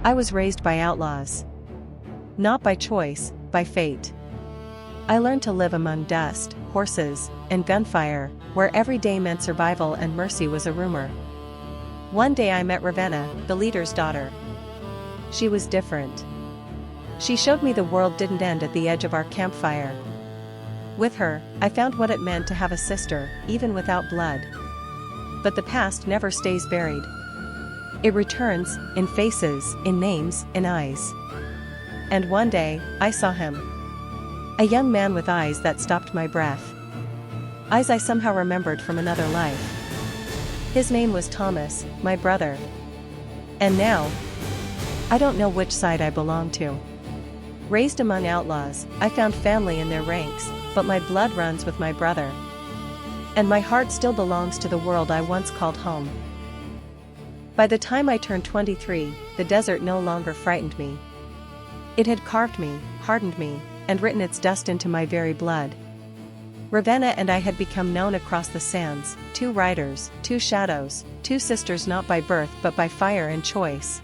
I was raised by outlaws. Not by choice, by fate. I learned to live among dust, horses, and gunfire, where every day meant survival and mercy was a rumor. One day I met Ravenna, the leader's daughter. She was different. She showed me the world didn't end at the edge of our campfire. With her, I found what it meant to have a sister, even without blood. But the past never stays buried. It returns, in faces, in names, in eyes. And one day, I saw him. A young man with eyes that stopped my breath. Eyes I somehow remembered from another life. His name was Thomas, my brother. And now, I don't know which side I belong to. Raised among outlaws, I found family in their ranks, but my blood runs with my brother. And my heart still belongs to the world I once called home. By the time I turned 23, the desert no longer frightened me. It had carved me, hardened me, and written its dust into my very blood. Ravenna and I had become known across the sands, two riders, two shadows, two sisters not by birth but by fire and choice.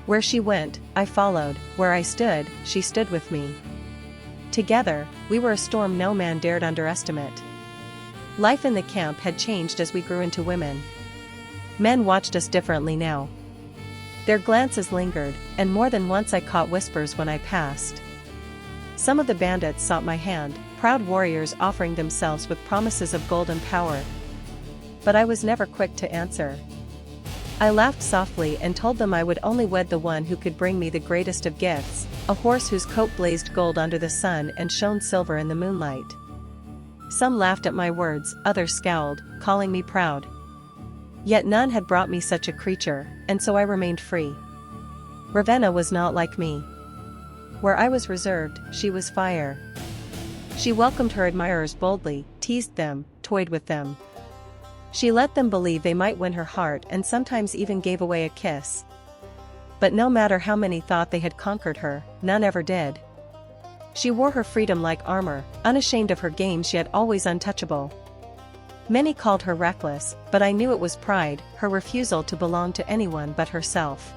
Where she went, I followed, where I stood, she stood with me. Together, we were a storm no man dared underestimate. Life in the camp had changed as we grew into women. Men watched us differently now. Their glances lingered, and more than once I caught whispers when I passed. Some of the bandits sought my hand, proud warriors offering themselves with promises of gold and power. But I was never quick to answer. I laughed softly and told them I would only wed the one who could bring me the greatest of gifts, a horse whose coat blazed gold under the sun and shone silver in the moonlight. Some laughed at my words, others scowled, calling me proud. Yet none had brought me such a creature, and so I remained free. Ravenna was not like me. Where I was reserved, she was fire. She welcomed her admirers boldly, teased them, toyed with them. She let them believe they might win her heart and sometimes even gave away a kiss. But no matter how many thought they had conquered her, none ever did. She wore her freedom like armor, unashamed of her games yet always untouchable. Many called her reckless, but I knew it was pride, her refusal to belong to anyone but herself.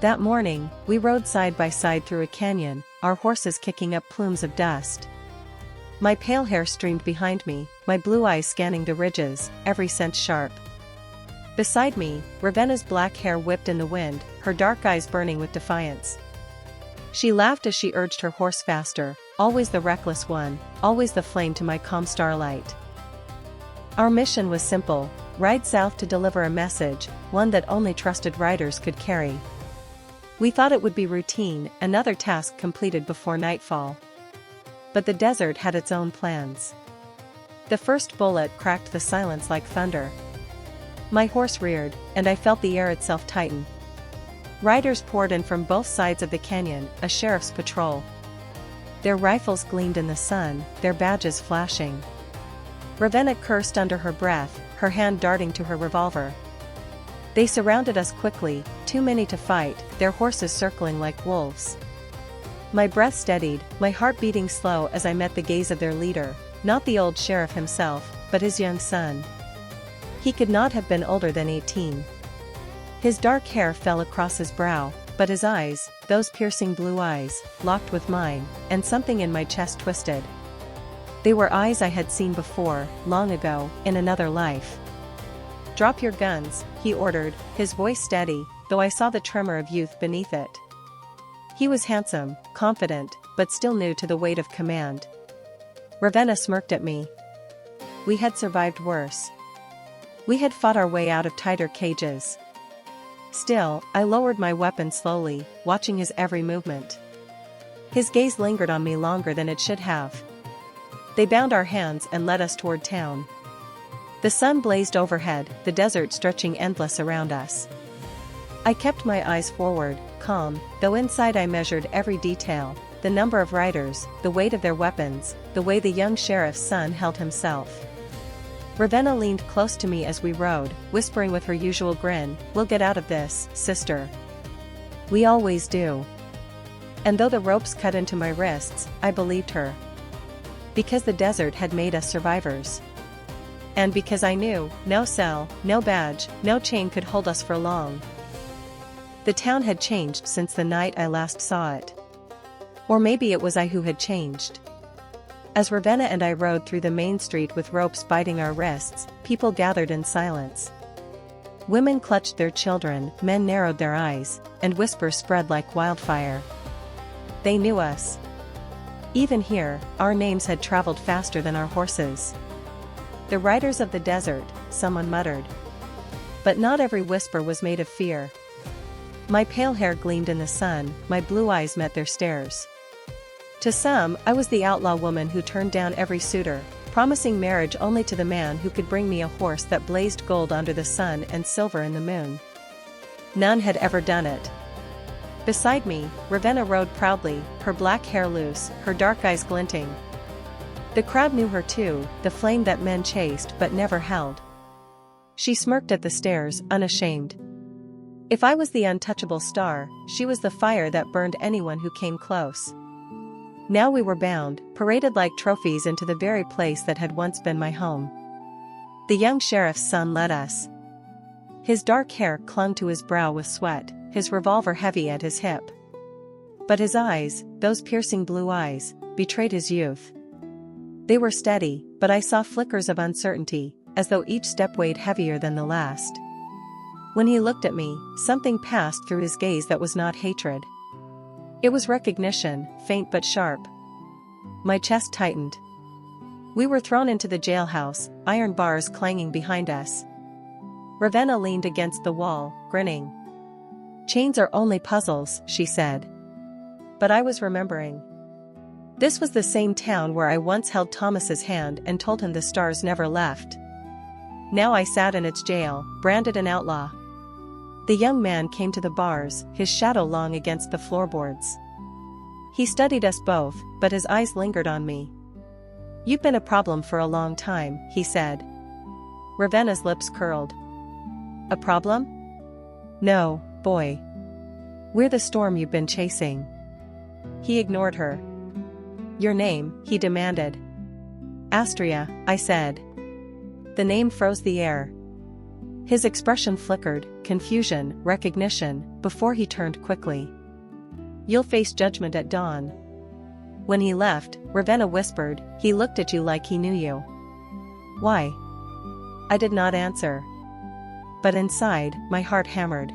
That morning, we rode side by side through a canyon, our horses kicking up plumes of dust. My pale hair streamed behind me, my blue eyes scanning the ridges, every scent sharp. Beside me, Ravenna's black hair whipped in the wind, her dark eyes burning with defiance. She laughed as she urged her horse faster, always the reckless one, always the flame to my calm starlight. Our mission was simple: ride south to deliver a message, one that only trusted riders could carry. We thought it would be routine, another task completed before nightfall. But the desert had its own plans. The first bullet cracked the silence like thunder. My horse reared, and I felt the air itself tighten. Riders poured in from both sides of the canyon, a sheriff's patrol. Their rifles gleamed in the sun, their badges flashing. Ravenna cursed under her breath, her hand darting to her revolver. They surrounded us quickly, too many to fight, their horses circling like wolves. My breath steadied, my heart beating slow as I met the gaze of their leader, not the old sheriff himself, but his young son. He could not have been older than 18. His dark hair fell across his brow, but his eyes, those piercing blue eyes, locked with mine, and something in my chest twisted. They were eyes I had seen before, long ago, in another life. "Drop your guns," he ordered, his voice steady, though I saw the tremor of youth beneath it. He was handsome, confident, but still new to the weight of command. Ravenna smirked at me. We had survived worse. We had fought our way out of tighter cages. Still, I lowered my weapon slowly, watching his every movement. His gaze lingered on me longer than it should have. They bound our hands and led us toward town. The sun blazed overhead, the desert stretching endless around us. I kept my eyes forward, calm, though inside I measured every detail, the number of riders, the weight of their weapons, the way the young sheriff's son held himself. Ravenna leaned close to me as we rode, whispering with her usual grin, "We'll get out of this, sister. We always do." And though the ropes cut into my wrists, I believed her. Because the desert had made us survivors. And because I knew, no cell, no badge, no chain could hold us for long. The town had changed since the night I last saw it. Or maybe it was I who had changed. As Ravenna and I rode through the main street with ropes biting our wrists, people gathered in silence. Women clutched their children, men narrowed their eyes, and whispers spread like wildfire. They knew us. Even here, our names had traveled faster than our horses. The riders of the desert, someone muttered. But not every whisper was made of fear. My pale hair gleamed in the sun, my blue eyes met their stares. To some, I was the outlaw woman who turned down every suitor, promising marriage only to the man who could bring me a horse that blazed gold under the sun and silver in the moon. None had ever done it. Beside me, Ravenna rode proudly, her black hair loose, her dark eyes glinting. The crowd knew her too, the flame that men chased but never held. She smirked at the stairs, unashamed. If I was the untouchable star, she was the fire that burned anyone who came close. Now we were bound, paraded like trophies into the very place that had once been my home. The young sheriff's son led us. His dark hair clung to his brow with sweat, his revolver heavy at his hip. But his eyes, those piercing blue eyes, betrayed his youth. They were steady, but I saw flickers of uncertainty, as though each step weighed heavier than the last. When he looked at me, something passed through his gaze that was not hatred. It was recognition, faint but sharp. My chest tightened. We were thrown into the jailhouse, iron bars clanging behind us. Ravenna leaned against the wall, grinning. "Chains are only puzzles," she said. But I was remembering. This was the same town where I once held Thomas's hand and told him the stars never left. Now I sat in its jail, branded an outlaw. The young man came to the bars, his shadow long against the floorboards. He studied us both, but his eyes lingered on me. "You've been a problem for a long time," he said. Ravenna's lips curled. "A problem?" "No, boy. We're the storm you've been chasing." He ignored her. "Your name," he demanded. "Astria," I said. The name froze the air. His expression flickered, confusion, recognition, before he turned quickly. "You'll face judgment at dawn." When he left, Ravenna whispered, "He looked at you like he knew you." "Why?" I did not answer. But inside, my heart hammered.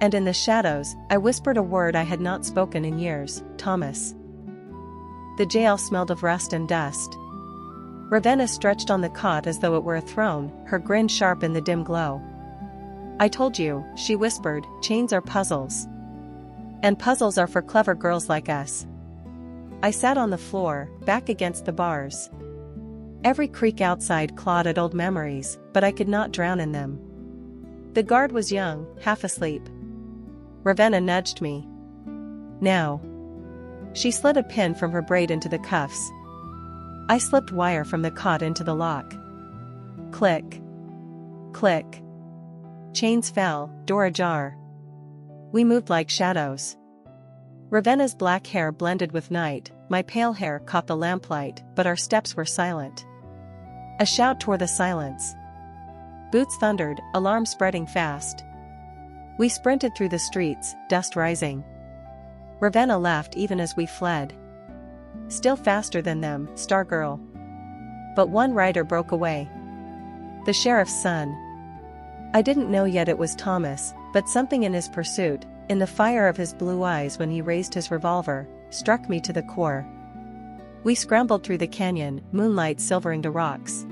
And in the shadows, I whispered a word I had not spoken in years, "Thomas." The jail smelled of rust and dust. Ravenna stretched on the cot as though it were a throne, her grin sharp in the dim glow. "I told you," she whispered, "chains are puzzles. And puzzles are for clever girls like us." I sat on the floor, back against the bars. Every creak outside clawed at old memories, but I could not drown in them. The guard was young, half asleep. Ravenna nudged me. "Now." She slid a pin from her braid into the cuffs. I slipped wire from the cot into the lock. Click. Click. Chains fell, door ajar. We moved like shadows. Ravenna's black hair blended with night, my pale hair caught the lamplight, but our steps were silent. A shout tore the silence. Boots thundered, alarm spreading fast. We sprinted through the streets, dust rising. Ravenna laughed even as we fled. Still faster than them, Star Girl. But one rider broke away. The sheriff's son. I didn't know yet it was Thomas, but something in his pursuit, in the fire of his blue eyes when he raised his revolver, struck me to the core. We scrambled through the canyon, moonlight silvering the rocks.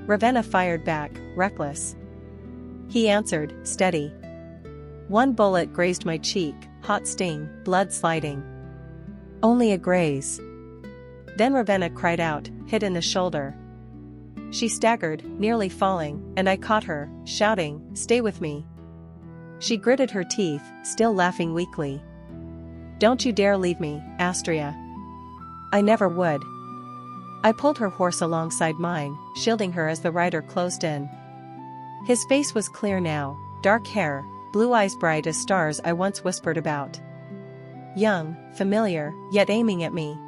Ravenna fired back, reckless. He answered, steady. One bullet grazed my cheek, hot sting, blood sliding. Only a graze. Then Ravenna cried out, hit in the shoulder. She staggered, nearly falling, and I caught her, shouting, "Stay with me." She gritted her teeth, still laughing weakly. "Don't you dare leave me, Astria." I never would. I pulled her horse alongside mine, shielding her as the rider closed in. His face was clear now, dark hair, blue eyes bright as stars I once whispered about. Young, familiar, yet aiming at me.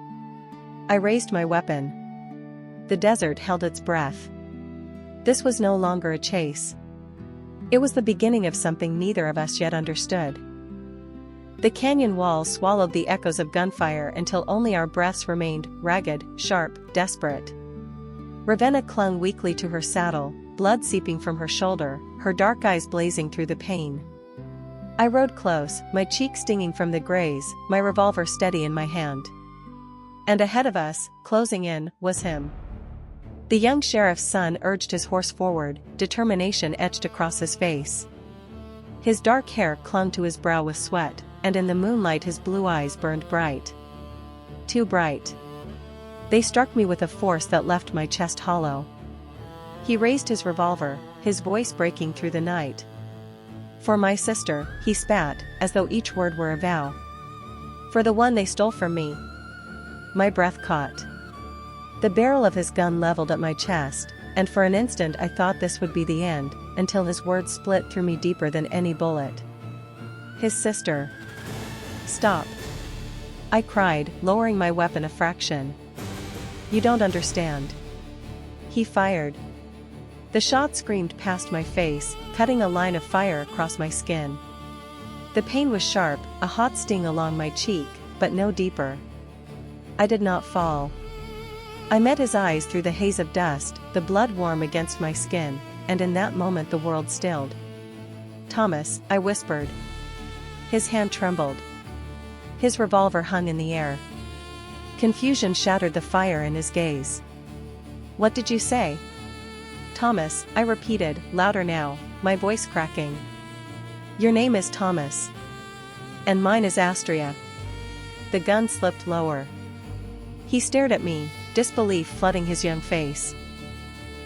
I raised my weapon. The desert held its breath. This was no longer a chase. It was the beginning of something neither of us yet understood. The canyon walls swallowed the echoes of gunfire until only our breaths remained, ragged, sharp, desperate. Ravenna clung weakly to her saddle, blood seeping from her shoulder, her dark eyes blazing through the pain. I rode close, my cheek stinging from the graze, my revolver steady in my hand. And ahead of us, closing in, was him. The young sheriff's son urged his horse forward, determination etched across his face. His dark hair clung to his brow with sweat, and in the moonlight his blue eyes burned bright. Too bright. They struck me with a force that left my chest hollow. He raised his revolver, his voice breaking through the night. For my sister, he spat, as though each word were a vow. For the one they stole from me. My breath caught. The barrel of his gun leveled at my chest, and for an instant I thought this would be the end, until his words split through me deeper than any bullet. His sister. Stop. I cried, lowering my weapon a fraction. You don't understand. He fired. The shot screamed past my face, cutting a line of fire across my skin. The pain was sharp, a hot sting along my cheek, but no deeper. I did not fall. I met his eyes through the haze of dust, the blood warm against my skin, and in that moment the world stilled. Thomas, I whispered. His hand trembled. His revolver hung in the air. Confusion shattered the fire in his gaze. What did you say? Thomas, I repeated, louder now, my voice cracking. Your name is Thomas. And mine is Astria. The gun slipped lower. He stared at me, disbelief flooding his young face.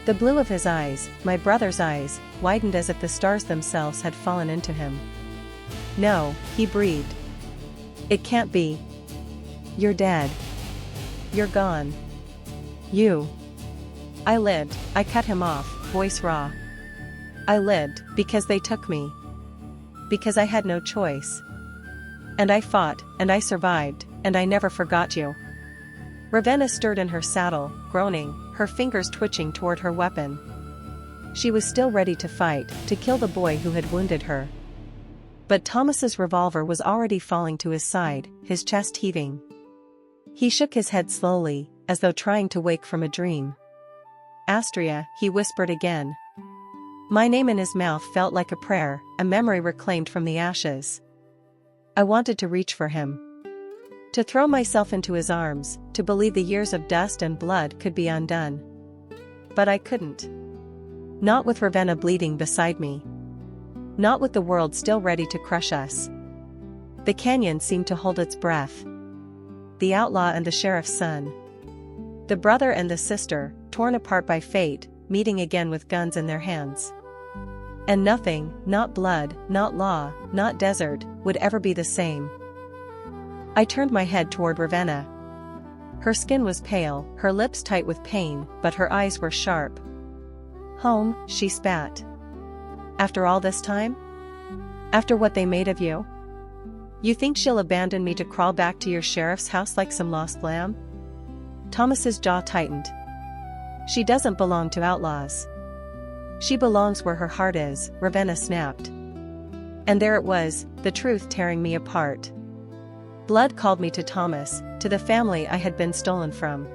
The blue of his eyes, my brother's eyes, widened as if the stars themselves had fallen into him. No, he breathed. It can't be. You're dead. You're gone. You. I lived, I cut him off, voice raw. I lived, because they took me. Because I had no choice. And I fought, and I survived, and I never forgot you. Ravenna stirred in her saddle, groaning, her fingers twitching toward her weapon. She was still ready to fight, to kill the boy who had wounded her. But Thomas's revolver was already falling to his side, his chest heaving. He shook his head slowly, as though trying to wake from a dream. Astria, he whispered again. My name in his mouth felt like a prayer, a memory reclaimed from the ashes. I wanted to reach for him. To throw myself into his arms, to believe the years of dust and blood could be undone. But I couldn't. Not with Ravenna bleeding beside me. Not with the world still ready to crush us. The canyon seemed to hold its breath. The outlaw and the sheriff's son. The brother and the sister, torn apart by fate, meeting again with guns in their hands. And nothing, not blood, not law, not desert, would ever be the same. I turned my head toward Ravenna. Her skin was pale, her lips tight with pain, but her eyes were sharp. Home, she spat. After all this time? After what they made of you? You think she'll abandon me to crawl back to your sheriff's house like some lost lamb? Thomas's jaw tightened. She doesn't belong to outlaws. She belongs where her heart is, Ravenna snapped. And there it was, the truth tearing me apart. Blood called me to Thomas, to the family I had been stolen from.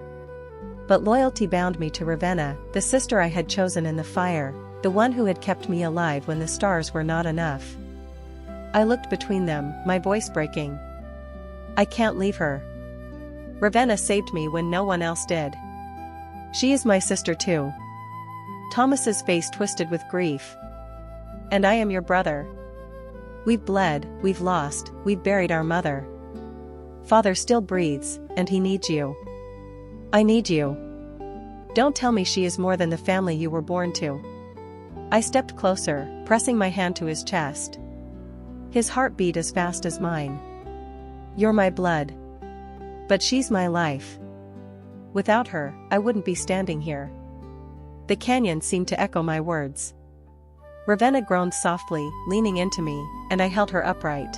But loyalty bound me to Ravenna, the sister I had chosen in the fire, the one who had kept me alive when the stars were not enough. I looked between them, my voice breaking. I can't leave her. Ravenna saved me when no one else did. She is my sister too. Thomas's face twisted with grief. And I am your brother. We've bled, we've lost, we've buried our mother. Father still breathes, and he needs you. I need you. Don't tell me she is more than the family you were born to. I stepped closer, pressing my hand to his chest. His heart beat as fast as mine. You're my blood. But she's my life. Without her, I wouldn't be standing here. The canyon seemed to echo my words. Ravenna groaned softly, leaning into me, and I held her upright.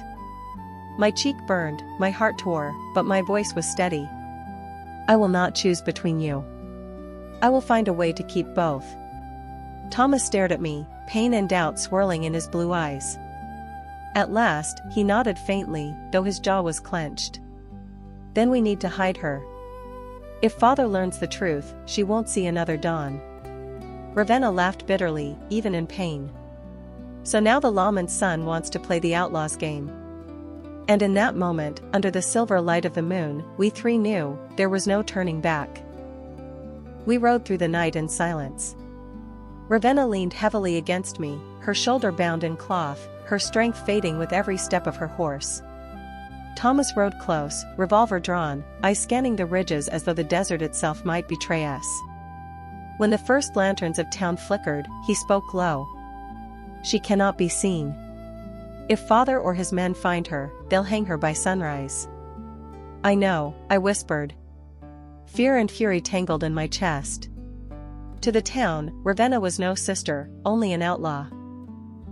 My cheek burned, my heart tore, but my voice was steady. I will not choose between you. I will find a way to keep both. Thomas stared at me, pain and doubt swirling in his blue eyes. At last, he nodded faintly, though his jaw was clenched. Then we need to hide her. If father learns the truth, she won't see another dawn. Ravenna laughed bitterly, even in pain. So now the lawman's son wants to play the outlaws game. And in that moment, under the silver light of the moon, we three knew, there was no turning back. We rode through the night in silence. Ravenna leaned heavily against me, her shoulder bound in cloth, her strength fading with every step of her horse. Thomas rode close, revolver drawn, eyes scanning the ridges as though the desert itself might betray us. When the first lanterns of town flickered, he spoke low. "She cannot be seen. If father or his men find her, they'll hang her by sunrise." "I know," I whispered. Fear and fury tangled in my chest. To the town, Ravenna was no sister, only an outlaw.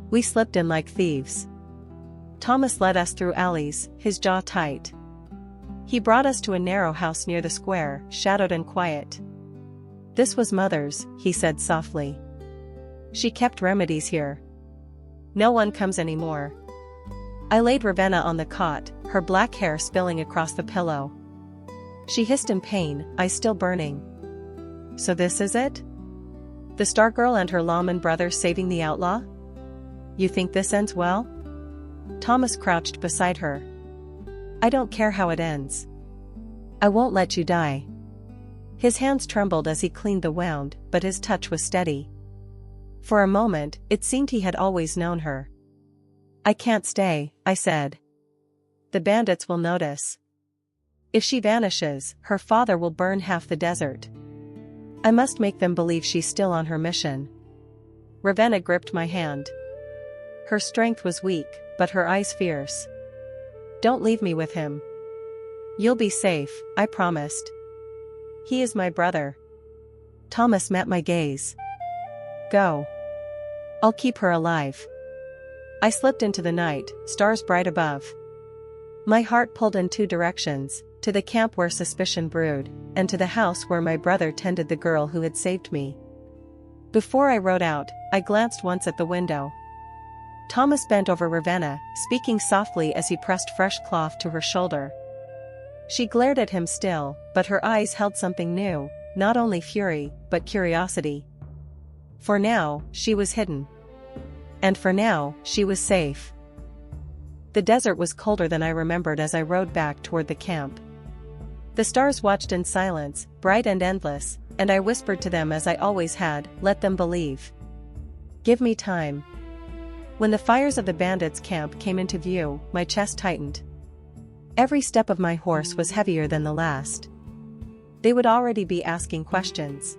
We slipped in like thieves. Thomas led us through alleys, his jaw tight. He brought us to a narrow house near the square, shadowed and quiet. "This was mother's," he said softly. "She kept remedies here. No one comes anymore." I laid Ravenna on the cot, her black hair spilling across the pillow. She hissed in pain, eyes still burning. "So this is it? The Star Girl and her lawman brother saving the outlaw? You think this ends well?" Thomas crouched beside her. "I don't care how it ends. I won't let you die." His hands trembled as he cleaned the wound, but his touch was steady. For a moment, it seemed he had always known her. "I can't stay," I said. "The bandits will notice. If she vanishes, her father will burn half the desert. I must make them believe she's still on her mission." Ravenna gripped my hand. Her strength was weak, but her eyes fierce. "Don't leave me with him. You'll be safe," I promised. "He is my brother." Thomas met my gaze. "Go. I'll keep her alive." I slipped into the night, stars bright above. My heart pulled in two directions, to the camp where suspicion brewed, and to the house where my brother tended the girl who had saved me. Before I rode out, I glanced once at the window. Thomas bent over Ravenna, speaking softly as he pressed fresh cloth to her shoulder. She glared at him still, but her eyes held something new, not only fury, but curiosity. For now, she was hidden. And for now, she was safe. The desert was colder than I remembered as I rode back toward the camp. The stars watched in silence, bright and endless, and I whispered to them as I always had, "Let them believe. Give me time." When the fires of the bandits' camp came into view, my chest tightened. Every step of my horse was heavier than the last. They would already be asking questions.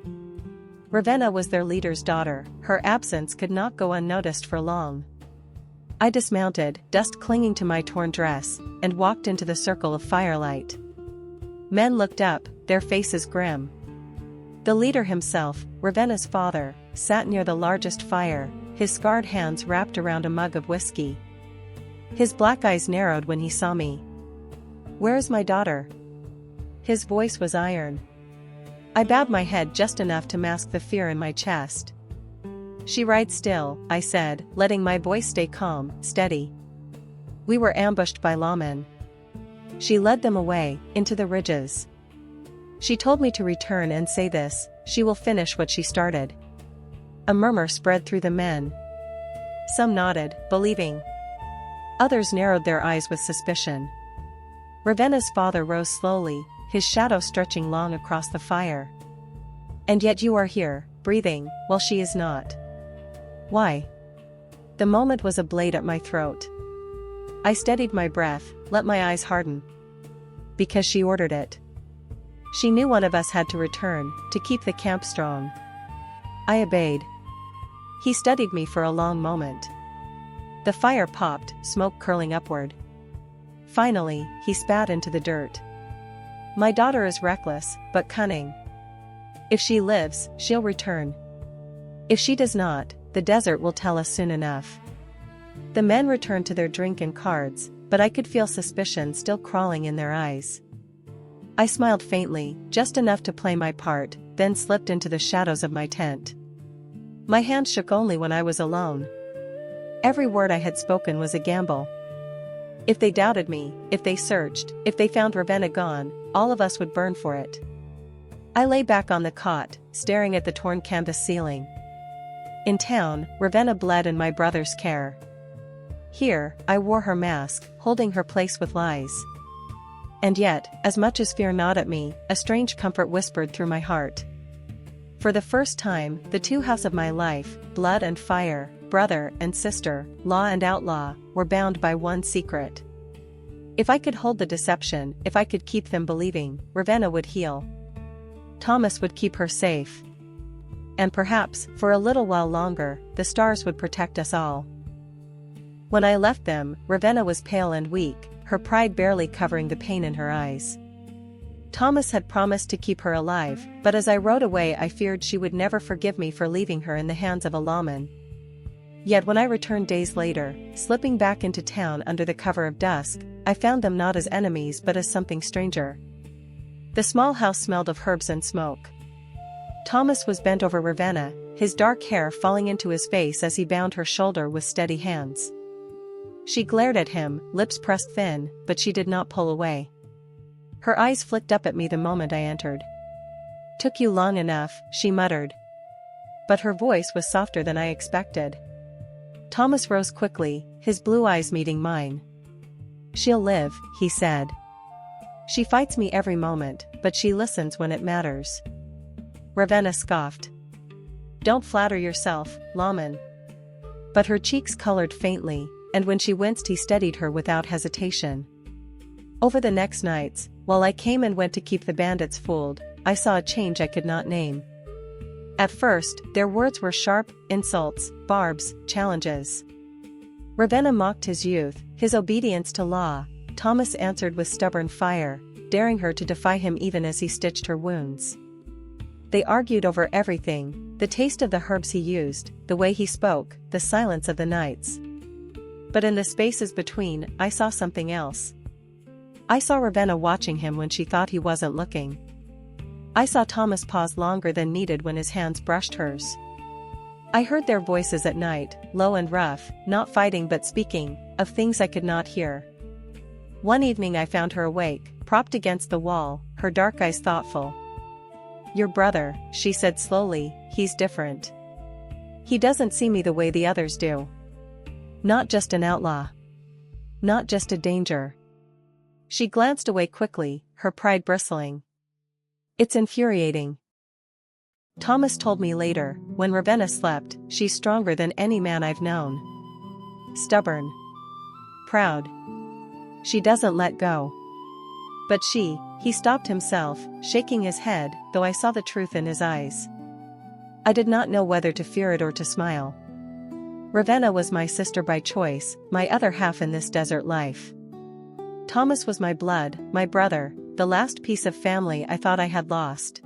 Ravenna was their leader's daughter, her absence could not go unnoticed for long. I dismounted, dust clinging to my torn dress, and walked into the circle of firelight. Men looked up, their faces grim. The leader himself, Ravenna's father, sat near the largest fire, his scarred hands wrapped around a mug of whiskey. His black eyes narrowed when he saw me. "Where is my daughter?" His voice was iron. I bowed my head just enough to mask the fear in my chest. "She rides still," I said, letting my voice stay calm, steady. "We were ambushed by lawmen. She led them away, into the ridges. She told me to return and say this, she will finish what she started." A murmur spread through the men. Some nodded, believing. Others narrowed their eyes with suspicion. Ravenna's father rose slowly, his shadow stretching long across the fire. "And yet you are here, breathing, while she is not. Why?" The moment was a blade at my throat. I steadied my breath, let my eyes harden. "Because she ordered it. She knew one of us had to return, to keep the camp strong." I obeyed. He studied me for a long moment. The fire popped, smoke curling upward. Finally, he spat into the dirt. "My daughter is reckless, but cunning. If she lives, she'll return. If she does not, the desert will tell us soon enough." The men returned to their drink and cards, but I could feel suspicion still crawling in their eyes. I smiled faintly, just enough to play my part, then slipped into the shadows of my tent. My hand shook only when I was alone. Every word I had spoken was a gamble. If they doubted me, if they searched, if they found Ravenna gone, all of us would burn for it. I lay back on the cot, staring at the torn canvas ceiling. In town, Ravenna bled in my brother's care. Here, I wore her mask, holding her place with lies. And yet, as much as fear gnawed at me, a strange comfort whispered through my heart. For the first time, the two halves of my life, blood and fire, brother and sister, law and outlaw, were bound by one secret. If I could hold the deception, if I could keep them believing, Ravenna would heal. Thomas would keep her safe. And perhaps, for a little while longer, the stars would protect us all. When I left them, Ravenna was pale and weak, her pride barely covering the pain in her eyes. Thomas had promised to keep her alive, but as I rode away I feared she would never forgive me for leaving her in the hands of a lawman. Yet when I returned days later, slipping back into town under the cover of dusk, I found them not as enemies but as something stranger. The small house smelled of herbs and smoke. Thomas was bent over Ravenna, his dark hair falling into his face as he bound her shoulder with steady hands. She glared at him, lips pressed thin, but she did not pull away. Her eyes flicked up at me the moment I entered. "Took you long enough," she muttered. But her voice was softer than I expected. Thomas rose quickly, his blue eyes meeting mine. "She'll live," he said. "She fights me every moment, but she listens when it matters." Ravenna scoffed. "Don't flatter yourself, lawman." But her cheeks colored faintly, and when she winced he steadied her without hesitation. Over the next nights, while I came and went to keep the bandits fooled, I saw a change I could not name. At first, their words were sharp, insults, barbs, challenges. Ravenna mocked his youth, his obedience to law. Thomas answered with stubborn fire, daring her to defy him even as he stitched her wounds. They argued over everything, the taste of the herbs he used, the way he spoke, the silence of the nights. But in the spaces between, I saw something else. I saw Ravenna watching him when she thought he wasn't looking. I saw Thomas pause longer than needed when his hands brushed hers. I heard their voices at night, low and rough, not fighting but speaking, of things I could not hear. One evening I found her awake, propped against the wall, her dark eyes thoughtful. "Your brother," she said slowly, "he's different. He doesn't see me the way the others do. Not just an outlaw. Not just a danger." She glanced away quickly, her pride bristling. "It's infuriating." Thomas told me later, when Ravenna slept, she's stronger than any man I've known. Stubborn. Proud. She doesn't let go. But he stopped himself, shaking his head, though I saw the truth in his eyes. I did not know whether to fear it or to smile. Ravenna was my sister by choice, my other half in this desert life. Thomas was my blood, my brother, the last piece of family I thought I had lost.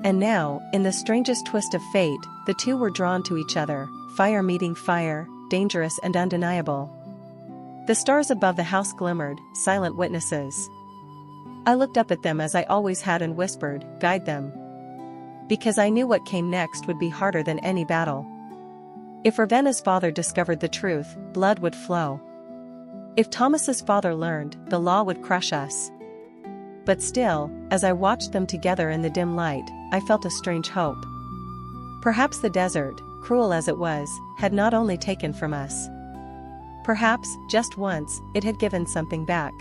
And now, in the strangest twist of fate, the two were drawn to each other, fire meeting fire, dangerous and undeniable. The stars above the house glimmered, silent witnesses. I looked up at them as I always had and whispered, "Guide them." Because I knew what came next would be harder than any battle. If Ravenna's father discovered the truth, blood would flow. If Thomas's father learned, the law would crush us. But still, as I watched them together in the dim light, I felt a strange hope. Perhaps the desert, cruel as it was, had not only taken from us. Perhaps, just once, it had given something back.